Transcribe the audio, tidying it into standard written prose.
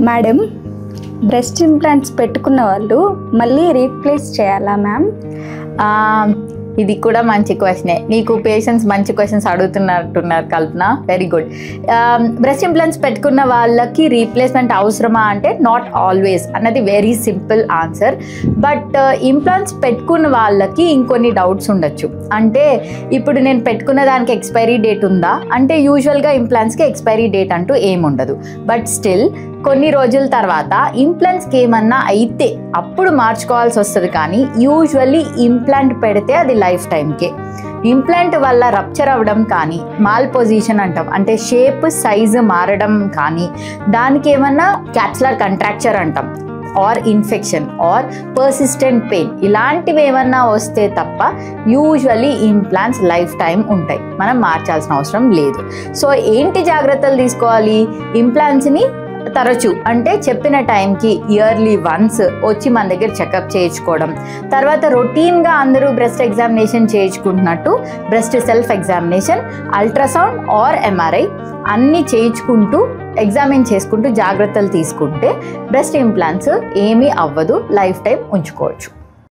Madam, breast implants పెట్టుకున్న వాళ్ళు మళ్ళీ రీప్లేస్ చేయాలా మ్యామ్? ఇది కూడా మంచి క్వశ్చనే. నీకు పేషెంట్స్ మంచి క్వశ్చన్స్ అడుగుతున్నట్టున్నారు Kalpana. Very good. Breast implants పెట్టుకున్న వాళ్ళకి రీప్లేస్మెంట్ అవసరమా అంటే నాట్ ఆల్వేస్ అన్నది very simple answer. But implants పెట్టుకున్న వాళ్ళకి ఇంకొన్ని డౌట్స్ ఉండొచ్చు. అంటే ఇప్పుడు నేను పెట్టుకున్న దానికి ఎక్స్పైరీ డేట్ ఉందా అంటే యూజువల్గా ఇంప్లాంట్స్కి ఎక్స్పైరీ డేట్ అంటూ ఏముండదు. బట్ స్టిల్ కొన్ని రోజుల తర్వాత ఇంప్లాంట్స్కి ఏమన్నా అయితే అప్పుడు మార్చుకోవాల్సి వస్తుంది. కానీ యూజువల్లీ ఇంప్లాంట్ పెడితే అది లైఫ్ టైంకే. ఇంప్లాంట్ వల్ల రప్చర్ అవ్వడం కానీ, మాల్ పొజిషన్ అంటాం, అంటే షేప్ సైజు మారడం కానీ, దానికి ఏమన్నా క్యాప్సులర్ కంట్రాక్చర్ అంటాం, or infection or persistent pain ఇలాంటివి ఏమన్నా వస్తే తప్ప యూజువల్లీ ఇంప్లాంట్స్ లైఫ్ టైం ఉంటాయి, మనం మార్చాల్సిన అవసరం లేదు. సో ఏంటి జాగ్రత్తలు తీసుకోవాలి? ఇంప్లాంట్స్ని తరచు అంటే చెప్పిన టైంకి ఇయర్లీ వన్స్ వచ్చి మన దగ్గర చెకప్ చేయించుకోవడం, తర్వాత రొటీన్గా అందరూ బ్రెస్ట్ ఎగ్జామినేషన్ చేయించుకుంటున్నట్టు breast self examination, ultrasound or MRI అన్నీ చేయించుకుంటూ ఎగ్జామిన్ చేసుకుంటూ జాగ్రత్తలు తీసుకుంటే బ్రెస్ట్ ఇంప్లాంట్స్ ఏమీ అవ్వదు, లైఫ్ టైం ఉంచుకోవచ్చు.